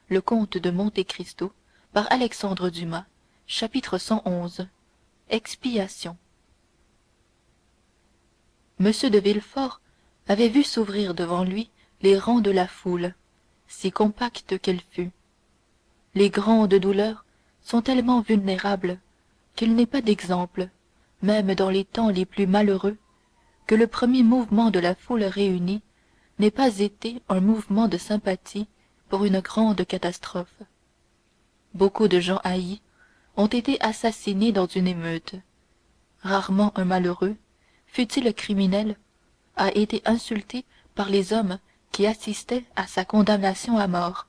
le comte de Monte Cristo par Alexandre Dumas. Chapitre 111. Expiation. M. de Villefort avait vu s'ouvrir devant lui les rangs de la foule, si compacte qu'elle fût. Les grandes douleurs sont tellement vulnérables qu'il n'est pas d'exemple, même dans les temps les plus malheureux, que le premier mouvement de la foule réunie n'ait pas été un mouvement de sympathie pour une grande catastrophe. Beaucoup de gens haïs ont été assassinés dans une émeute. Rarement un malheureux, fût-il criminel, a été insulté par les hommes qui assistaient à sa condamnation à mort.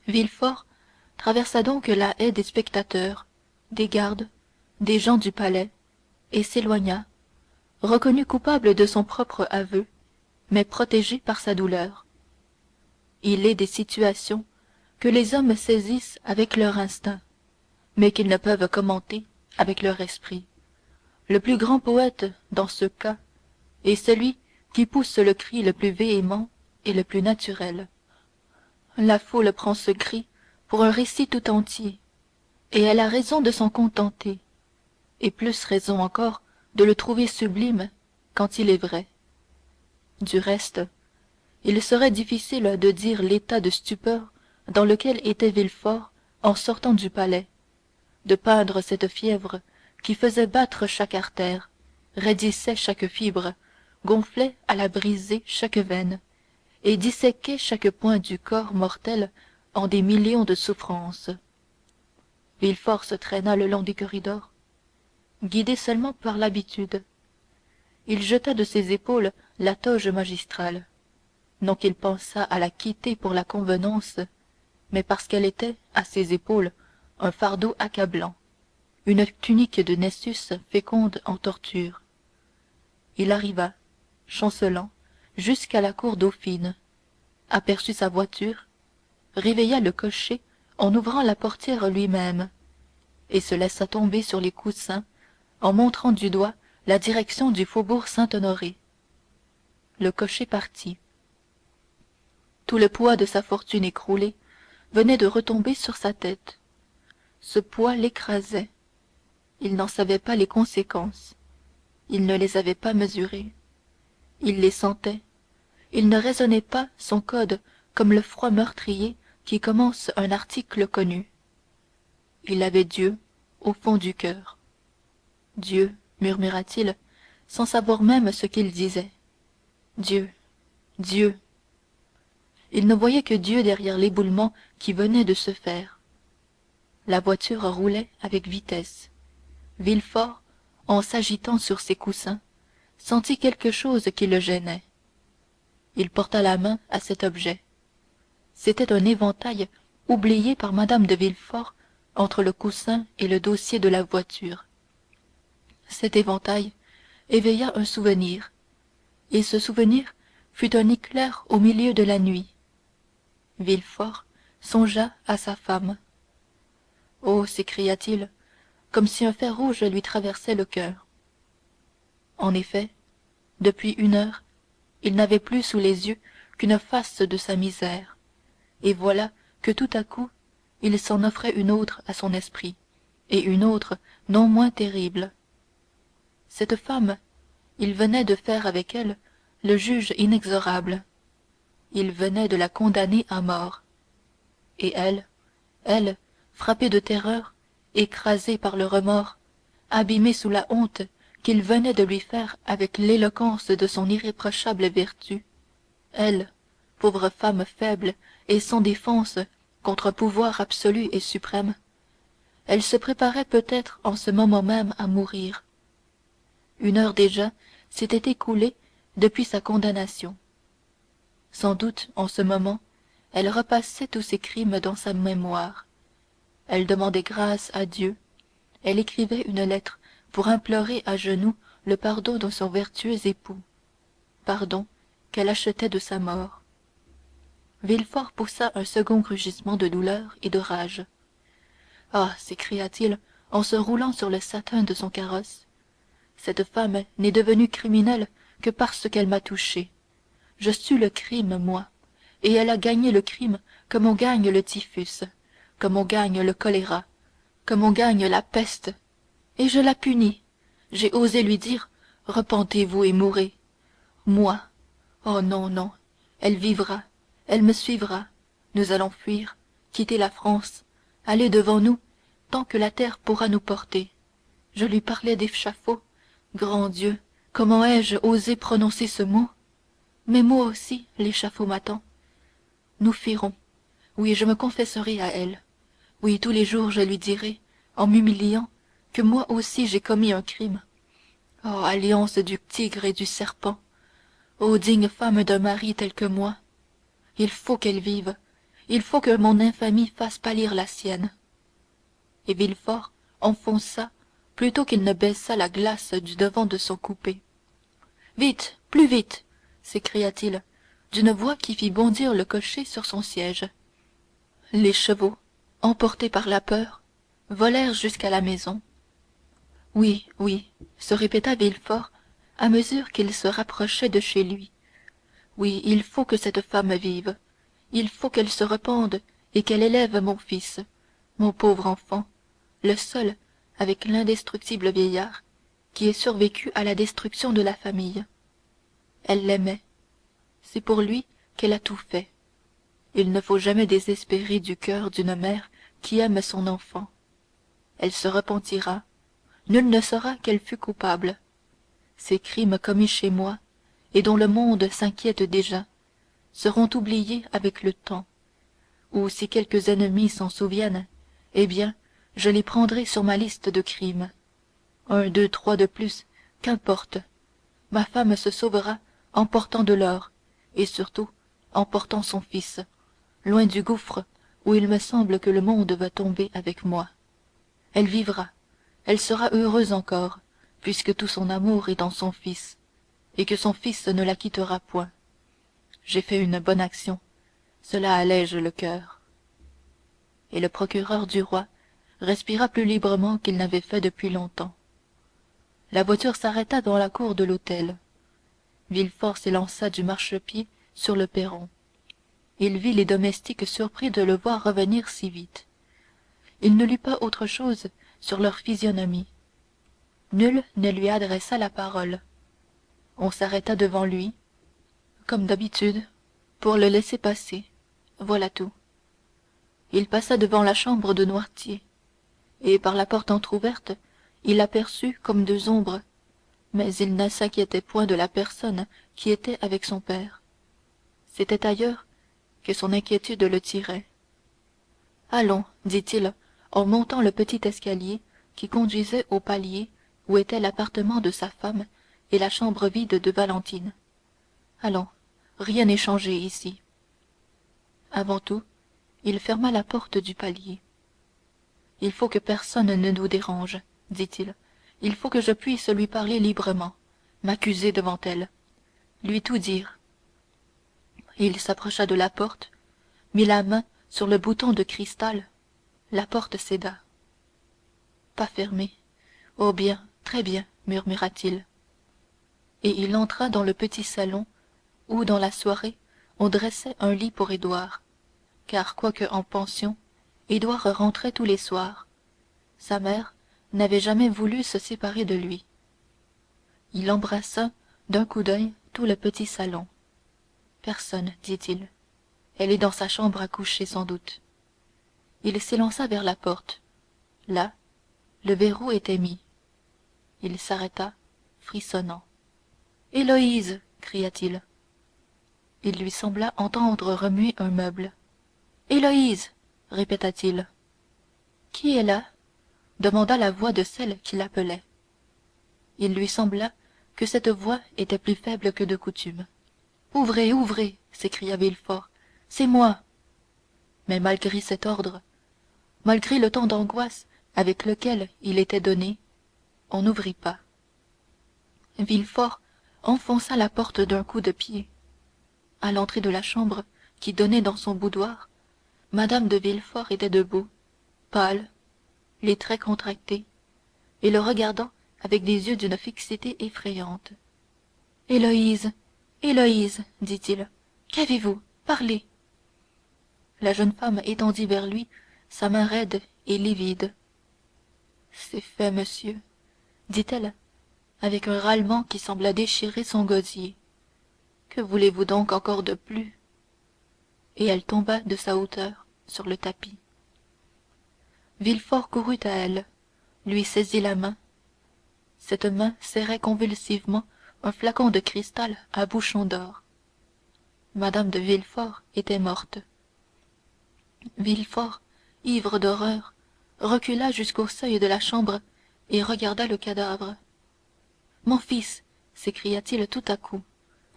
Villefort traversa donc la haie des spectateurs, des gardes, des gens du palais, et s'éloigna, reconnu coupable de son propre aveu, mais protégé par sa douleur. Il est des situations que les hommes saisissent avec leur instinct, mais qu'ils ne peuvent commenter avec leur esprit. Le plus grand poète, dans ce cas, est celui qui pousse le cri le plus véhément et le plus naturel. La foule prend ce cri pour un récit tout entier, et elle a raison de s'en contenter, et plus raison encore de le trouver sublime quand il est vrai. Du reste, il serait difficile de dire l'état de stupeur dans lequel était Villefort en sortant du palais, de peindre cette fièvre qui faisait battre chaque artère, raidissait chaque fibre, gonflait à la briser chaque veine, et disséquait chaque point du corps mortel en des millions de souffrances. Villefort se traîna le long des corridors, guidé seulement par l'habitude. Il jeta de ses épaules la toge magistrale, non qu'il pensât à la quitter pour la convenance, mais parce qu'elle était, à ses épaules, un fardeau accablant, une tunique de Nessus féconde en tortures. Il arriva, chancelant, jusqu'à la cour Dauphine, aperçut sa voiture, réveilla le cocher en ouvrant la portière lui-même, et se laissa tomber sur les coussins en montrant du doigt la direction du faubourg Saint-Honoré. Le cocher partit. Tout le poids de sa fortune écroulée venait de retomber sur sa tête. Ce poids l'écrasait. Il n'en savait pas les conséquences. Il ne les avait pas mesurées. Il les sentait. Il ne raisonnait pas son code comme le froid meurtrier qui commence un article connu. Il avait Dieu au fond du cœur. Dieu, murmura-t-il, sans savoir même ce qu'il disait. Dieu, Dieu. Il ne voyait que Dieu derrière l'éboulement qui venait de se faire. La voiture roulait avec vitesse. Villefort, en s'agitant sur ses coussins, sentit quelque chose qui le gênait. Il porta la main à cet objet. C'était un éventail oublié par mme de Villefort entre le coussin et le dossier de la voiture. Cet éventail éveilla un souvenir, et ce souvenir fut un éclair au milieu de la nuit. Villefort songea à sa femme. Oh, s'écria-t-il, comme si un fer rouge lui traversait le cœur. En effet, depuis une heure, il n'avait plus sous les yeux qu'une face de sa misère, et voilà que tout à coup il s'en offrait une autre à son esprit, et une autre non moins terrible. Cette femme, il venait de faire avec elle le juge inexorable. Il venait de la condamner à mort. Et elle, frappée de terreur, écrasée par le remords, abîmée sous la honte qu'il venait de lui faire avec l'éloquence de son irréprochable vertu, elle, pauvre femme faible et sans défense contre un pouvoir absolu et suprême, elle se préparait peut-être en ce moment même à mourir. Une heure déjà s'était écoulée depuis sa condamnation. Sans doute, en ce moment, elle repassait tous ses crimes dans sa mémoire. Elle demandait grâce à Dieu. Elle écrivait une lettre pour implorer à genoux le pardon de son vertueux époux, pardon qu'elle achetait de sa mort. Villefort poussa un second rugissement de douleur et de rage. Ah, s'écria-t-il en se roulant sur le satin de son carrosse, cette femme n'est devenue criminelle que parce qu'elle m'a touché. Je sue le crime, moi, et elle a gagné le crime comme on gagne le typhus, comme on gagne le choléra, comme on gagne la peste. Et je la punis. J'ai osé lui dire, repentez-vous et mourez. Moi, oh non, non, elle vivra, elle me suivra. Nous allons fuir, quitter la France, aller devant nous, tant que la terre pourra nous porter. Je lui parlais d'échafaud. Grand Dieu, comment ai-je osé prononcer ce mot? Mais moi aussi, l'échafaud m'attend. Nous fuirons. Oui, je me confesserai à elle. Oui, tous les jours je lui dirai, en m'humiliant, que moi aussi j'ai commis un crime. Oh, alliance du tigre et du serpent! Ô digne femme d'un mari tel que moi! Il faut qu'elle vive, il faut que mon infamie fasse pâlir la sienne. Et Villefort enfonça plutôt qu'il ne baissa la glace du devant de son coupé. Vite, plus vite! S'écria-t-il, d'une voix qui fit bondir le cocher sur son siège. Les chevaux, emportés par la peur, volèrent jusqu'à la maison. Oui, oui, se répéta Villefort à mesure qu'il se rapprochait de chez lui. Oui, il faut que cette femme vive. Il faut qu'elle se repente et qu'elle élève mon fils, mon pauvre enfant, le seul, avec l'indestructible vieillard, qui ait survécu à la destruction de la famille. Elle l'aimait. C'est pour lui qu'elle a tout fait. Il ne faut jamais désespérer du cœur d'une mère qui aime son enfant. Elle se repentira. Nul ne saura qu'elle fut coupable. Ces crimes commis chez moi, et dont le monde s'inquiète déjà, seront oubliés avec le temps. Ou si quelques ennemis s'en souviennent, eh bien, je les prendrai sur ma liste de crimes. Un, deux, trois de plus, qu'importe. Ma femme se sauvera en portant de l'or, et surtout en portant son fils, loin du gouffre où il me semble que le monde va tomber avec moi. Elle vivra, elle sera heureuse encore, puisque tout son amour est dans son fils, et que son fils ne la quittera point. J'ai fait une bonne action, cela allège le cœur. Et le procureur du roi respira plus librement qu'il n'avait fait depuis longtemps. La voiture s'arrêta dans la cour de l'hôtel. Villefort s'élança du marchepied sur le perron. Il vit les domestiques surpris de le voir revenir si vite. Il ne lut pas autre chose sur leur physionomie. Nul ne lui adressa la parole. On s'arrêta devant lui, comme d'habitude, pour le laisser passer. Voilà tout. Il passa devant la chambre de Noirtier, et par la porte entr'ouverte, il aperçut comme deux ombres, mais il ne s'inquiétait point de la personne qui était avec son père. C'était ailleurs que son inquiétude le tirait. Allons, dit-il, en montant le petit escalier qui conduisait au palier où était l'appartement de sa femme et la chambre vide de Valentine. Allons, rien n'est changé ici. Avant tout, il ferma la porte du palier. Il faut que personne ne nous dérange, dit-il. Il faut que je puisse lui parler librement, m'accuser devant elle, lui tout dire. Il s'approcha de la porte, mit la main sur le bouton de cristal. La porte céda. Pas fermée. Oh bien, très bien, murmura-t-il. Et il entra dans le petit salon où, dans la soirée, on dressait un lit pour Édouard, car quoique en pension, Édouard rentrait tous les soirs. Sa mère n'avait jamais voulu se séparer de lui. Il embrassa d'un coup d'œil tout le petit salon. Personne, dit-il. Elle est dans sa chambre à coucher sans doute. Il s'élança vers la porte. Là, le verrou était mis. Il s'arrêta, frissonnant. Héloïse! Cria-t-il. Il lui sembla entendre remuer un meuble. Héloïse! Répéta-t-il. Qui est là? Demanda la voix de celle qui l'appelait. Il lui sembla que cette voix était plus faible que de coutume. Ouvrez, ouvrez! S'écria Villefort. C'est moi! Mais malgré cet ordre, malgré le temps d'angoisse avec lequel il était donné, on n'ouvrit pas. Villefort enfonça la porte d'un coup de pied. À l'entrée de la chambre qui donnait dans son boudoir, Madame de Villefort était debout, pâle, les traits contractés, et le regardant avec des yeux d'une fixité effrayante. Héloïse, Héloïse, dit-il, qu'avez-vous? Parlez, la jeune femme étendit vers lui sa main raide et livide. C'est fait, monsieur, dit-elle avec un râlement qui sembla déchirer son gosier. Que voulez-vous donc encore de plus? Et elle tomba de sa hauteur sur le tapis. Villefort courut à elle, lui saisit la main. Cette main serrait convulsivement un flacon de cristal à bouchon d'or. Madame de Villefort était morte. Villefort, ivre d'horreur, recula jusqu'au seuil de la chambre et regarda le cadavre. Mon fils, s'écria-t-il tout à coup.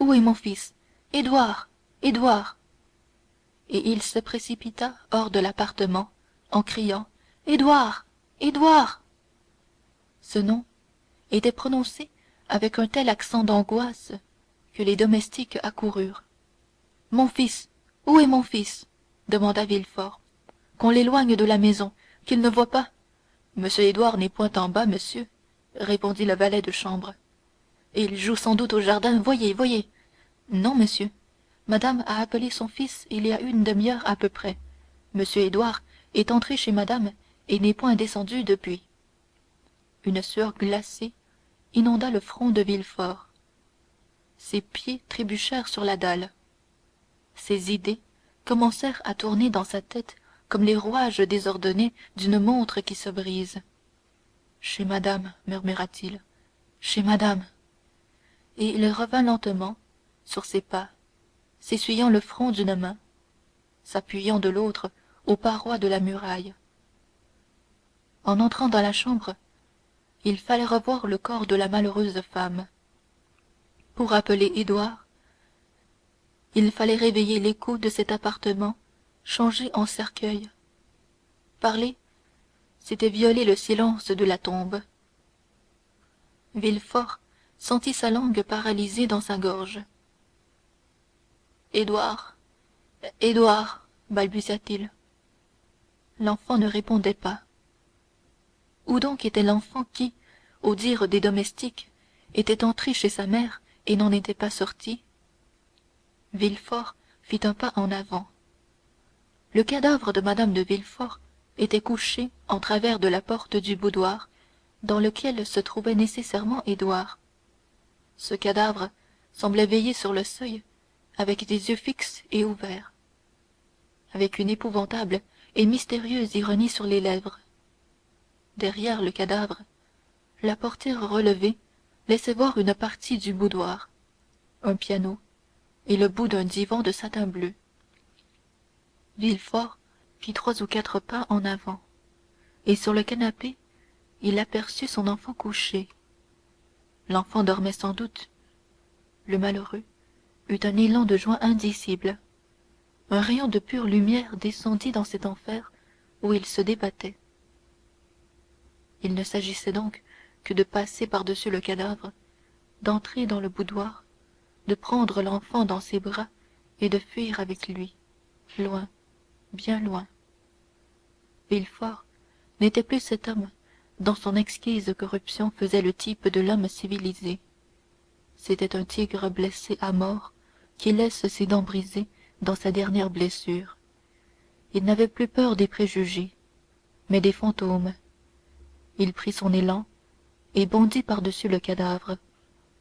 Où est mon fils? Édouard! Édouard! Et il se précipita hors de l'appartement en criant Édouard! Édouard! Ce nom était prononcé avec un tel accent d'angoisse que les domestiques accoururent. Mon fils! Où est mon fils? demanda Villefort. Qu'on l'éloigne de la maison, qu'il ne voie pas. Monsieur Édouard n'est point en bas, monsieur, répondit le valet de chambre. Il joue sans doute au jardin, voyez, voyez. Non, monsieur. Madame a appelé son fils il y a une demi-heure à peu près. Monsieur Édouard est entré chez madame et n'est point descendu depuis. Une sueur glacée inonda le front de Villefort. Ses pieds trébuchèrent sur la dalle. Ses idées commencèrent à tourner dans sa tête comme les rouages désordonnés d'une montre qui se brise. Chez madame, murmura-t-il, chez madame. Et il revint lentement sur ses pas, s'essuyant le front d'une main, s'appuyant de l'autre aux parois de la muraille. En entrant dans la chambre, il fallait revoir le corps de la malheureuse femme. Pour appeler Édouard, il fallait réveiller l'écho de cet appartement changé en cercueil. Parler, c'était violer le silence de la tombe. Villefort sentit sa langue paralysée dans sa gorge. Édouard, Édouard, balbutia-t-il. L'enfant ne répondait pas. Où donc était l'enfant qui, au dire des domestiques, était entré chez sa mère et n'en était pas sorti? Villefort fit un pas en avant. Le cadavre de madame de Villefort était couché en travers de la porte du boudoir dans lequel se trouvait nécessairement Édouard. Ce cadavre semblait veiller sur le seuil avec des yeux fixes et ouverts, avec une épouvantable et mystérieuse ironie sur les lèvres. Derrière le cadavre, la portière relevée laissait voir une partie du boudoir, un piano et le bout d'un divan de satin bleu. Villefort fit 3 ou 4 pas en avant, et sur le canapé il aperçut son enfant couché. L'enfant dormait sans doute. Le malheureux eut un élan de joie indicible. Un rayon de pure lumière descendit dans cet enfer où il se débattait. Il ne s'agissait donc que de passer par-dessus le cadavre, d'entrer dans le boudoir, de prendre l'enfant dans ses bras et de fuir avec lui, loin, bien loin. Villefort n'était plus cet homme dont son exquise corruption faisait le type de l'homme civilisé. C'était un tigre blessé à mort qui laisse ses dents brisées dans sa dernière blessure. Il n'avait plus peur des préjugés, mais des fantômes. Il prit son élan et bondit par-dessus le cadavre,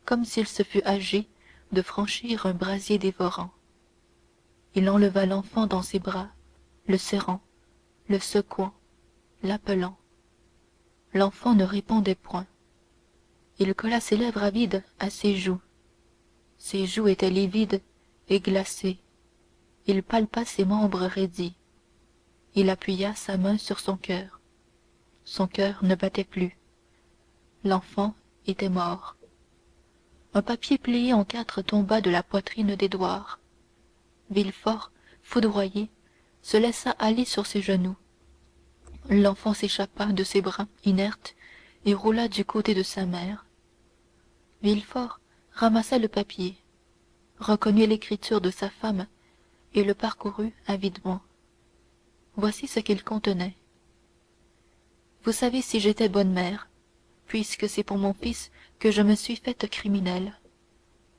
comme s'il se fût agi de franchir un brasier dévorant. Il enleva l'enfant dans ses bras, le serrant, le secouant, l'appelant. L'enfant ne répondait point. Il colla ses lèvres avides à ses joues. Ses joues étaient livides et glacées. Il palpa ses membres raidis. Il appuya sa main sur son cœur. Son cœur ne battait plus. L'enfant était mort. Un papier plié en 4 tomba de la poitrine d'Édouard. Villefort, foudroyé, se laissa aller sur ses genoux. L'enfant s'échappa de ses bras inertes et roula du côté de sa mère. Villefort ramassa le papier, reconnut l'écriture de sa femme et le parcourut avidement. Voici ce qu'il contenait. Vous savez si j'étais bonne mère, puisque c'est pour mon fils que je me suis faite criminelle.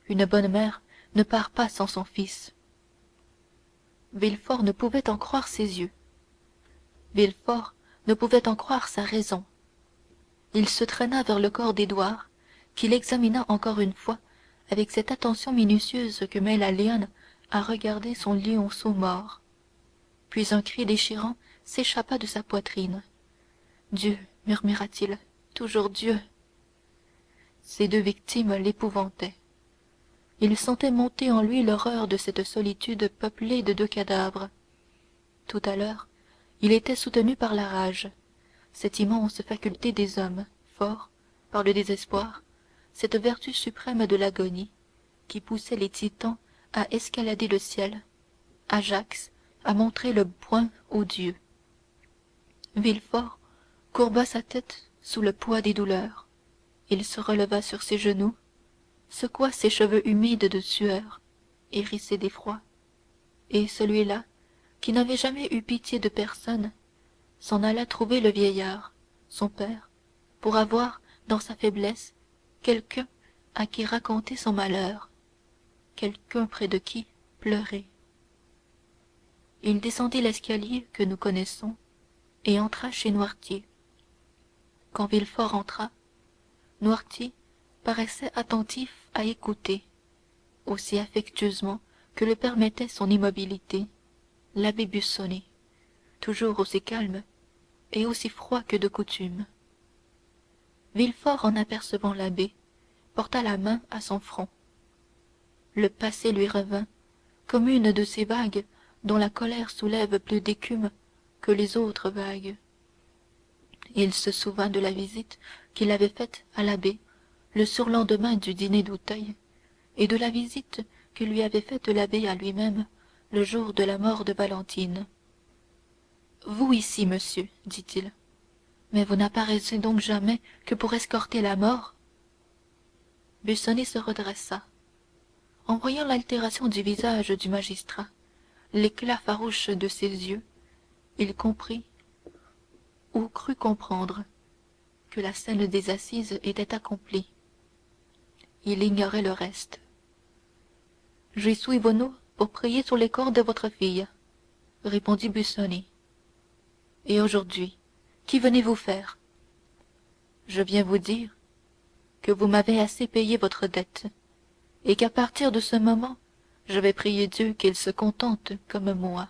Une bonne mère ne part pas sans son fils. Villefort ne pouvait en croire ses yeux. Villefort ne pouvait en croire sa raison. Il se traîna vers le corps d'édouard, qu'il examina encore une fois avec cette attention minutieuse que met la lionne à regarder son lionceau mort. Puis un cri déchirant s'échappa de sa poitrine. Dieu, murmura-t-il, toujours Dieu. Ces deux victimes l'épouvantaient. Il sentait monter en lui l'horreur de cette solitude peuplée de deux cadavres. Tout à l'heure, il était soutenu par la rage, cette immense faculté des hommes, forts, par le désespoir, cette vertu suprême de l'agonie, qui poussait les titans à escalader le ciel, Ajax à montrer le poing aux dieux. Villefort courba sa tête sous le poids des douleurs. Il se releva sur ses genoux, secoua ses cheveux humides de sueur, hérissés d'effroi, et celui-là, qui n'avait jamais eu pitié de personne, s'en alla trouver le vieillard, son père, pour avoir, dans sa faiblesse, quelqu'un à qui raconter son malheur, quelqu'un près de qui pleurer. Il descendit l'escalier que nous connaissons et entra chez Noirtier. Quand Villefort entra, Noirtier paraissait attentif à écouter, aussi affectueusement que le permettait son immobilité, l'abbé Busoni, toujours aussi calme et aussi froid que de coutume. Villefort, en apercevant l'abbé, porta la main à son front. Le passé lui revint comme une de ces vagues dont la colère soulève plus d'écume que les autres vagues. Il se souvint de la visite qu'il avait faite à l'abbé le surlendemain du dîner d'Auteuil, et de la visite que lui avait faite l'abbé à lui-même le jour de la mort de Valentine. Vous ici, monsieur, dit-il, mais vous n'apparaissez donc jamais que pour escorter la mort? Busoni se redressa. En voyant l'altération du visage du magistrat, l'éclat farouche de ses yeux, il comprit, ou crut comprendre, que la scène des assises était accomplie. Il ignorait le reste. « J'y suis venu pour prier sur les corps de votre fille, » répondit Busoni. « Et aujourd'hui, qu'y venez-vous faire? »« Je viens vous dire que vous m'avez assez payé votre dette, et qu'à partir de ce moment, je vais prier Dieu qu'il se contente comme moi. »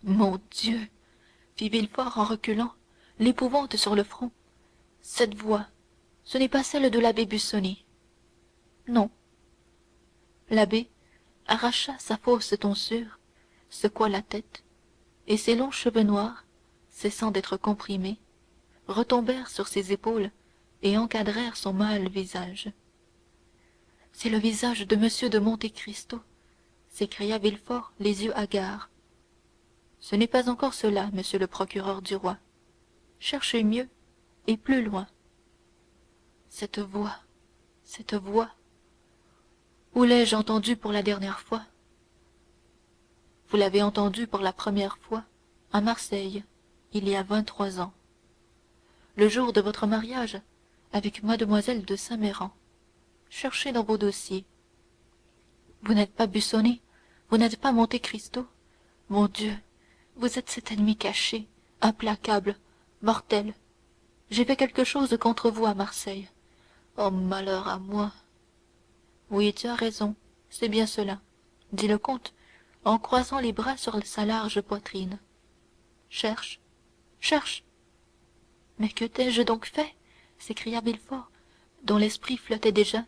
Mon Dieu! Fit Villefort en reculant, l'épouvante sur le front. Cette voix, ce n'est pas celle de l'abbé Busoni. Non. L'abbé arracha sa fausse tonsure, secoua la tête, et ses longs cheveux noirs, cessant d'être comprimés, retombèrent sur ses épaules et encadrèrent son mâle visage. « C'est le visage de M. de Monte Cristo !» s'écria Villefort, les yeux hagards. « Ce n'est pas encore cela, monsieur le procureur du roi. Cherchez mieux et plus loin. Cette voix, cette voix, où l'ai-je entendue pour la dernière fois? Vous l'avez entendue pour la première fois à Marseille, il y a 23 ans, le jour de votre mariage avec mademoiselle de Saint-Méran. Cherchez dans vos dossiers. Vous n'êtes pas Busoni, vous n'êtes pas Monte Cristo. Mon Dieu, vous êtes cet ennemi caché, implacable, mortel. J'ai fait quelque chose contre vous à Marseille. Oh, malheur à moi! Oui, tu as raison, c'est bien cela, dit le comte en croisant les bras sur sa large poitrine. Cherche, cherche! Mais que t'ai-je donc fait? S'écria Villefort, dont l'esprit flottait déjà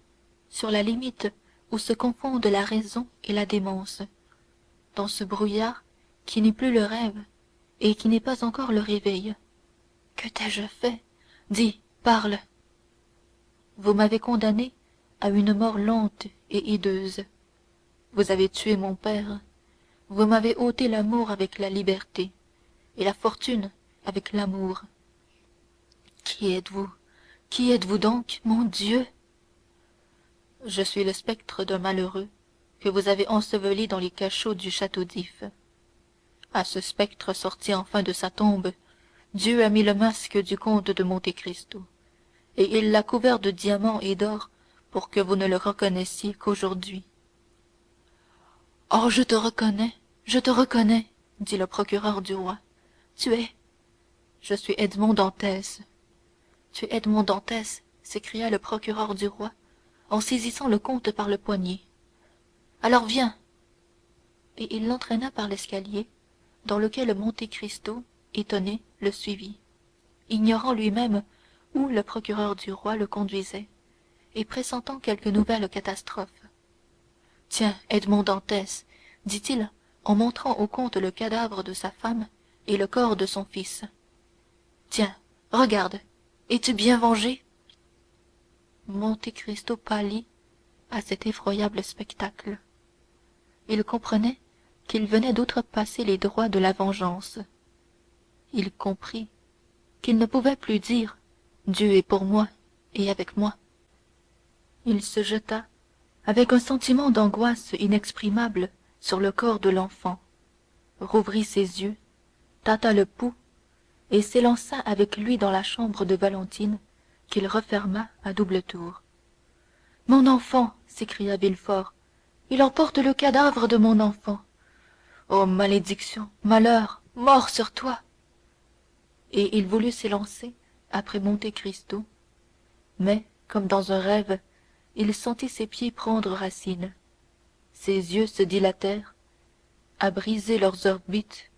sur la limite où se confondent la raison et la démence, dans ce brouillard qui n'est plus le rêve et qui n'est pas encore le réveil. Que t'ai-je fait? Dis, parle! Vous m'avez condamné à une mort lente et hideuse. Vous avez tué mon père. Vous m'avez ôté l'amour avec la liberté, et la fortune avec l'amour. Qui êtes-vous? Qui êtes-vous donc, mon Dieu? Je suis le spectre d'un malheureux que vous avez enseveli dans les cachots du château d'If. À ce spectre sorti enfin de sa tombe, Dieu a mis le masque du comte de Monte Cristo, et il l'a couvert de diamants et d'or pour que vous ne le reconnaissiez qu'aujourd'hui. Oh, je te reconnais, Je te reconnais, dit le procureur du roi. Tu es... Je suis Edmond Dantès. Tu es Edmond Dantès, s'écria le procureur du roi, en saisissant le comte par le poignet. Alors viens. Et il l'entraîna par l'escalier, dans lequel Monte Cristo, étonné, le suivit, ignorant lui-même où le procureur du roi le conduisait, et pressentant quelque nouvelle catastrophe. Tiens, Edmond Dantès, dit-il en montrant au comte le cadavre de sa femme et le corps de son fils. Tiens, regarde, es-tu bien vengé? Monte Cristo pâlit à cet effroyable spectacle. Il comprenait qu'il venait d'outrepasser les droits de la vengeance. Il comprit qu'il ne pouvait plus dire Dieu est pour moi et avec moi. Il se jeta avec un sentiment d'angoisse inexprimable sur le corps de l'enfant, rouvrit ses yeux, tâta le pouls et s'élança avec lui dans la chambre de Valentine qu'il referma à double tour. Mon enfant, s'écria Villefort, il emporte le cadavre de mon enfant. Oh, malédiction, malheur, mort sur toi! Et il voulut s'élancer après Monte Cristo, mais, comme dans un rêve, il sentit ses pieds prendre racine. Ses yeux se dilatèrent, à briser leurs orbites,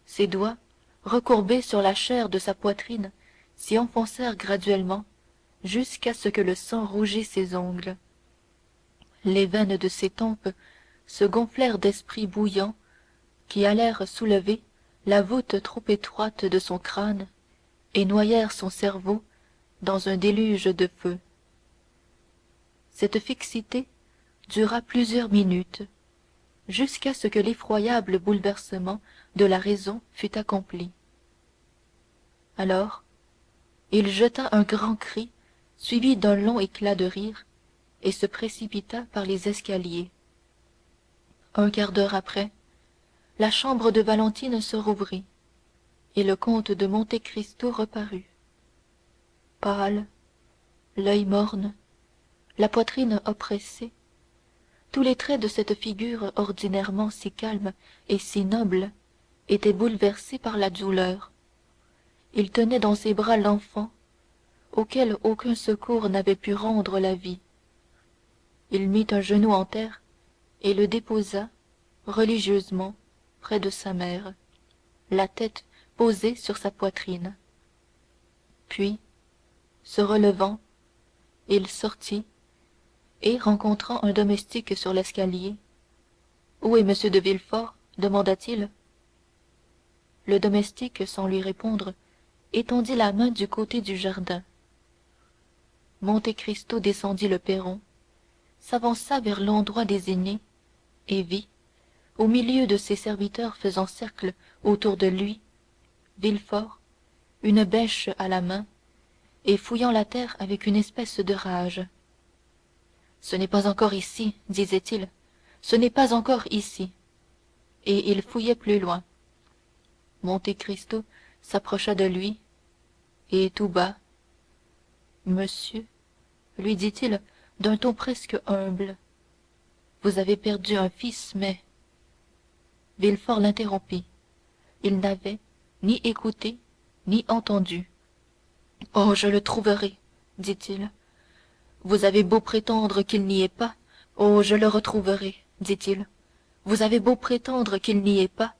ses doigts, recourbés sur la chair de sa poitrine, s'y enfoncèrent graduellement, jusqu'à ce que le sang rougît ses ongles. Les veines de ses tempes se gonflèrent d'esprits bouillants qui allèrent soulever la voûte trop étroite de son crâne et noyèrent son cerveau dans un déluge de feu. Cette fixité dura plusieurs minutes, jusqu'à ce que l'effroyable bouleversement de la raison fût accompli. Alors, il jeta un grand cri, suivi d'un long éclat de rire, et se précipita par les escaliers. Un quart d'heure après, la chambre de Valentine se rouvrit, et le comte de Monte Cristo reparut. Pâle, l'œil morne, la poitrine oppressée, tous les traits de cette figure ordinairement si calme et si noble étaient bouleversés par la douleur. Il tenait dans ses bras l'enfant, auquel aucun secours n'avait pu rendre la vie. Il mit un genou en terre et le déposa, religieusement, près de sa mère, la tête posée sur sa poitrine. Puis, se relevant, il sortit, et, rencontrant un domestique sur l'escalier, où est monsieur de Villefort demanda-t-il. Le domestique, sans lui répondre, étendit la main du côté du jardin. Monte Cristo descendit le perron, s'avança vers l'endroit désigné, et vit, au milieu de ses serviteurs faisant cercle autour de lui, Villefort, une bêche à la main, et fouillant la terre avec une espèce de rage. Ce n'est pas encore ici, disait-il, ce n'est pas encore ici. Et il fouillait plus loin. Monte Cristo s'approcha de lui, et tout bas, monsieur, lui dit-il d'un ton presque humble, vous avez perdu un fils, mais... Villefort l'interrompit. Il n'avait ni écouté, ni entendu. Oh, je le trouverai, dit-il. Vous avez beau prétendre qu'il n'y est pas, oh, je le retrouverai, dit-il. Vous avez beau prétendre qu'il n'y est pas,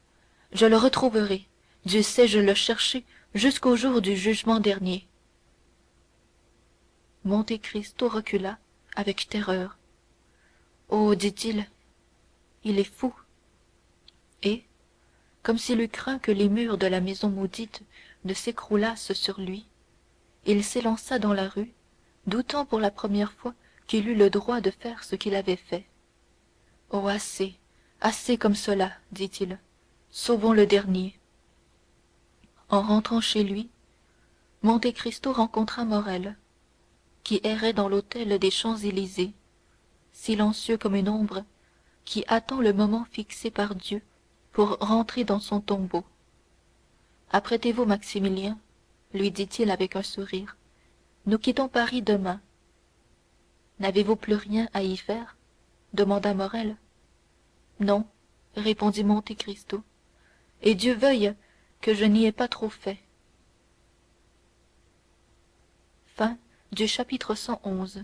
je le retrouverai. Dieu sait, je le cherchai jusqu'au jour du jugement dernier. Monte Cristo recula avec terreur. Oh, dit-il, il est fou. Et, comme s'il eût craint que les murs de la maison maudite ne s'écroulassent sur lui, il s'élança dans la rue, doutant pour la première fois qu'il eût le droit de faire ce qu'il avait fait. Oh, assez, assez comme cela, dit-il. Sauvons le dernier. En rentrant chez lui, Monte Cristo rencontra Morrel, qui errait dans l'hôtel des Champs-Élysées, silencieux comme une ombre qui attend le moment fixé par Dieu pour rentrer dans son tombeau. Apprêtez-vous, Maximilien, lui dit-il avec un sourire. Nous quittons Paris demain. N'avez-vous plus rien à y faire demanda Morrel. Non, répondit Monte Cristo, et Dieu veuille que je n'y aie pas trop fait. Chapitre 111.